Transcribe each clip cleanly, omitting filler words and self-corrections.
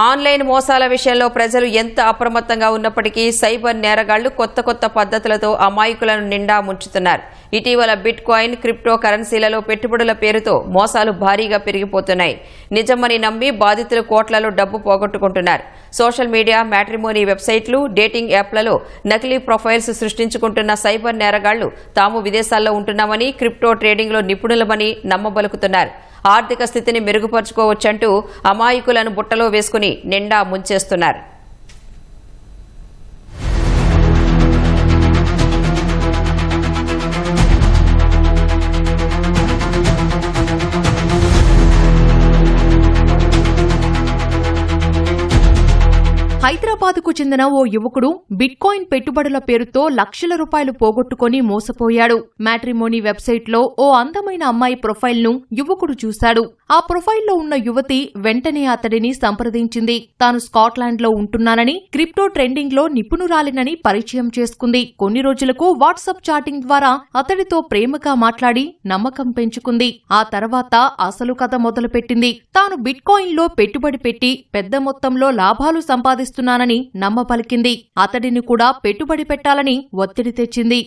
Online మోసాల విషయంలో ప్రజలు ఎంత అప్రమత్తంగా ఉన్నప్పటికీ సైబర్ నేరగాళ్లు కొత్త పద్ధతులతో అమాయకులను నిండా ముంచుతున్నారు. ఇటీవల బిట్ కాయిన్, క్రిప్టో కరెన్సీలలో పెట్టుబడుల పేరుతో మోసాలు భారీగా పెరిగిపోతున్నాయి. నిజమని నమ్మి బాధితులు కోట్లలో డబ్బు పోగొట్టుకుంటున్నారు. సోషల్ మీడియా, మ్యాట్రిమోనీ వెబ్సైట్లు, డేటింగ్ యాప్లలో నకిలీ ప్రొఫైల్స్ సృష్టించుకుంటున్న సైబర్ నేరగాళ్లు తాము విదేశాల్లో ఉంటున్నామని, క్రిప్టో ట్రేడింగ్లో నిపుణులమని నమ్మబలుకుతున్నారు. ఆర్థిక స్థితిని మెరుగుపరుచుకోవచ్చంటూ అమాయకులను బుట్టలో వేసుకుని నిండా ముంచేస్తున్నారు. హైదరాబాద్కు చెందిన ఓ యువకుడు బిట్ కాయిన్ పెట్టుబడుల పేరుతో లక్షల రూపాయలు పోగొట్టుకుని మోసపోయాడు. మ్యాట్రిమోనీ వెబ్సైట్లో ఓ అందమైన అమ్మాయి ప్రొఫైల్ను యువకుడు చూశాడు. ఆ ప్రొఫైల్లో ఉన్న యువతి వెంటనే అతడిని సంప్రదించింది. తాను స్కాట్లాండ్లో ఉంటున్నానని, క్రిప్టో ట్రెండింగ్లో నిపుణురాలినని పరిచయం చేసుకుంది. కొన్ని రోజులకు వాట్సాప్ చాటింగ్ ద్వారా అతడితో ప్రేమగా మాట్లాడి నమ్మకం పెంచుకుంది. ఆ తర్వాత అసలు కథ మొదలుపెట్టింది. తాను బిట్ కాయిన్లో పెట్టుబడి పెట్టి పెద్ద మొత్తంలో లాభాలు సంపాదిస్తున్నానని నమ్మపలికింది. అతడిని కూడా పెట్టుబడి పెట్టాలని ఒత్తిడి తెచ్చింది.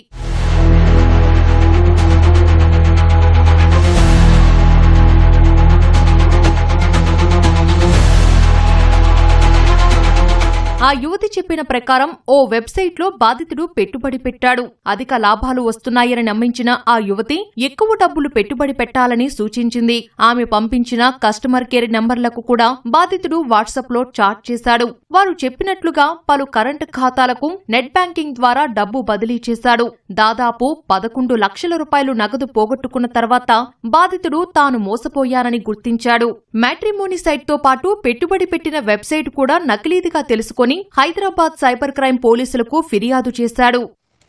ఆ యువతి చెప్పిన ప్రకారం ఓ వెబ్సైట్లో బాధితుడు పెట్టుబడి పెట్టాడు. అధిక లాభాలు వస్తున్నాయని నమ్మించిన ఆ యువతి ఎక్కువ డబ్బులు పెట్టుబడి పెట్టాలని సూచించింది. ఆమె పంపించిన కస్టమర్ కేర్ నంబర్లకు కూడా బాధితుడు వాట్సాప్లో చాట్ చేశాడు. వారు చెప్పినట్లుగా పలు కరెంటు ఖాతాలకు నెట్ బ్యాంకింగ్ ద్వారా డబ్బు బదిలీ చేశాడు. దాదాపు 11 లక్షల రూపాయలు నగదు పోగొట్టుకున్న తర్వాత బాధితుడు తాను మోసపోయానని గుర్తించాడు. మ్యాట్రిమోనీ సైట్తో పాటు పెట్టుబడి పెట్టిన వెబ్సైట్ కూడా నకిలీదిగా తెలుసుకొని హైదరాబాద్ సైబర్ క్రైమ్ పోలీసులకు ఫిర్యాదు చేశాడు.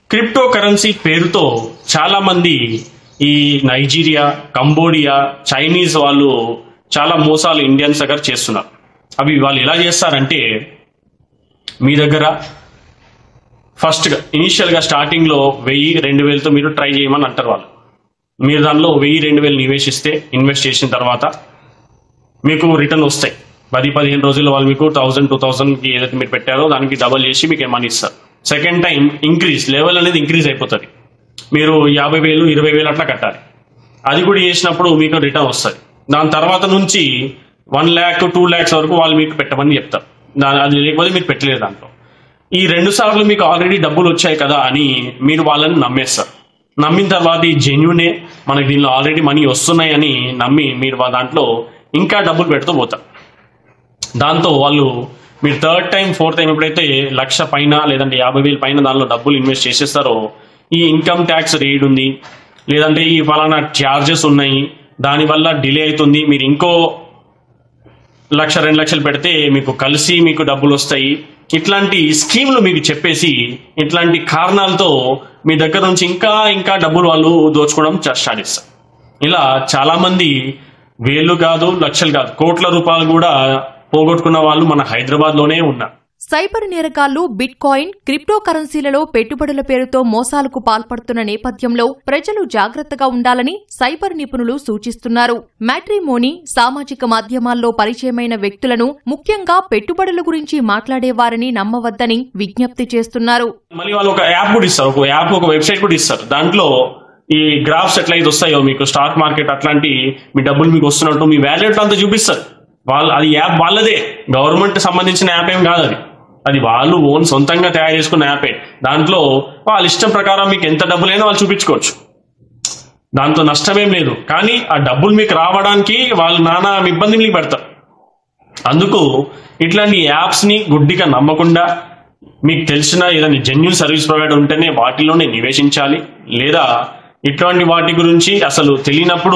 క్రిప్టో కరెన్సీ పేరుతో చాలా మంది ఈ నైజీరియా, కంబోడియా, చైనీస్ వాళ్ళు చాలా మోసాలు ఇండియన్స్ దగ్గర చేస్తున్నారు. అవి వాళ్ళు ఎలా చేస్తారంటే, మీ దగ్గర ఫస్ట్గా ఇనీషియల్గా స్టార్టింగ్లో 1000-2000తో మీరు ట్రై చేయమని అంటారు వాళ్ళు. మీరు దానిలో 1000-2000 ఇన్వెస్ట్ చేసిన తర్వాత మీకు రిటర్న్ వస్తాయి. 10-15 రోజుల్లో వాళ్ళు మీకు 1000-2000కి ఏదైతే మీరు పెట్టారో దానికి డబల్ చేసి మీకు మనీ ఇస్తారు. సెకండ్ టైం లెవెల్ అనేది ఇంక్రీజ్ అయిపోతుంది. మీరు 50,000-20,000 అట్లా కట్టాలి. అది కూడా చేసినప్పుడు మీకు రిటర్న్ వస్తుంది. దాని తర్వాత నుంచి 1 lakh 2 lakhs వరకు వాళ్ళు మీకు పెట్టమని చెప్తారు. అది లేకపోతే మీరు పెట్టలేదు. దాంట్లో ఈ 2 సార్లు మీకు ఆల్రెడీ డబ్బులు వచ్చాయి కదా అని మీరు వాళ్ళని నమ్మేస్తారు. నమ్మిన తర్వాత ఈ జెన్యూనే, మనకి దీనిలో ఆల్రెడీ మనీ వస్తున్నాయి అని నమ్మి మీరు దాంట్లో ఇంకా డబ్బులు పెడుతూ పోతారు. దాంతో వాళ్ళు మీరు థర్డ్ టైం, ఫోర్త్ టైం ఎప్పుడైతే 1,00,000 పైన లేదంటే 50,000 పైన దానిలో డబ్బులు ఇన్వెస్ట్ చేసేస్తారో, ఈ ఇన్కమ్ ట్యాక్స్ రేడ్ ఉంది, లేదంటే ఈ ఫలానా ఛార్జెస్ ఉన్నాయి, దానివల్ల డిలే అవుతుంది, మీరు ఇంకో 1,00,000-2 లక్షలు పెడితే మీకు కలిసి మీకు డబ్బులు వస్తాయి, ఇట్లాంటి స్కీమ్లు మీకు చెప్పేసి ఇట్లాంటి కారణాలతో మీ దగ్గర నుంచి ఇంకా డబ్బులు వాళ్ళు దోచుకోవడం స్టార్ట్ చేస్తారు. ఇలా చాలా మంది వేలు కాదు, లక్షలు కాదు, కోట్ల రూపాయలు కూడా పోగొట్టుకున్న వాళ్ళు మన హైదరాబాద్ లోనే ఉన్నారు. సైబర్ నేరగాళ్లు బిట్ కాయిన్, క్రిప్టో కరెన్సీలలో పెట్టుబడుల పేరుతో మోసాలకు పాల్పడుతున్న నేపథ్యంలో ప్రజలు జాగ్రత్తగా ఉండాలని సైబర్ నిపుణులు సూచిస్తున్నారు. మ్యాట్రిమోనీ, సామాజిక మాధ్యమాల్లో పరిచయమైన వ్యక్తులను, ముఖ్యంగా పెట్టుబడుల గురించి మాట్లాడేవారిని నమ్మవద్దని విజ్ఞప్తి చేస్తున్నారు. మళ్ళీ వాళ్ళు ఒక యాప్ కూడా ఇస్తారు, ఒక వెబ్సైట్ కూడా ఇస్తారు. దాంట్లో ఈ గ్రాఫ్స్ ఎట్లయితే వస్తాయో, మీకు స్టాక్ మార్కెట్ అట్లాంటి మీ డబ్బులు మీకు వస్తున్నట్టు మీ వ్యాలెట్ అంతా చూపిస్తారు. అది యాప్ వాళ్ళదే, గవర్నమెంట్ సంబంధించిన యాప్ ఏం కాదు. అది వాళ్ళు సొంతంగా తయారు చేసుకున్న యాపే. దాంట్లో వాళ్ళ ఇష్టం ప్రకారం మీకు ఎంత డబ్బులైనా వాళ్ళు చూపించుకోవచ్చు. దాంతో నష్టమేం లేదు. కానీ ఆ డబ్బులు మీకు రావడానికి వాళ్ళు నానా ఇబ్బంది మీకు పెడతారు. అందుకు ఇట్లాంటి యాప్స్ ని గుడ్డిగా నమ్మకుండా, మీకు తెలిసిన ఏదైనా జెన్యూన్ సర్వీస్ ప్రొవైడర్ ఉంటేనే వాటిలోనే నివేశించాలి. లేదా ఇట్లాంటి వాటి గురించి అసలు తెలియనప్పుడు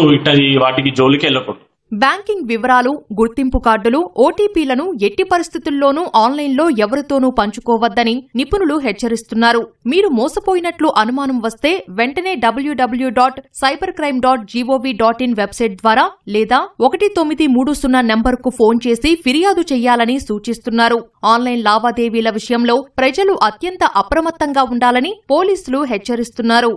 వాటికి జోలికి వెళ్ళకూడదు. బ్యాంకింగ్ వివరాలు, గుర్తింపు కార్డులు, ఓటీపీలను ఎట్టి పరిస్థితుల్లోనూ ఆన్లైన్లో ఎవరితోనూ పంచుకోవద్దని నిపుణులు హెచ్చరిస్తున్నారు. మీరు మోసపోయినట్లు అనుమానం వస్తే వెంటనే www.cybercrime.gov.in వెబ్సైట్ ద్వారా లేదా 1930 నంబర్కు ఫోన్ చేసి ఫిర్యాదు చేయాలని సూచిస్తున్నారు. ఆన్లైన్ లావాదేవీల విషయంలో ప్రజలు అత్యంత అప్రమత్తంగా ఉండాలని పోలీసులు హెచ్చరిస్తున్నారు.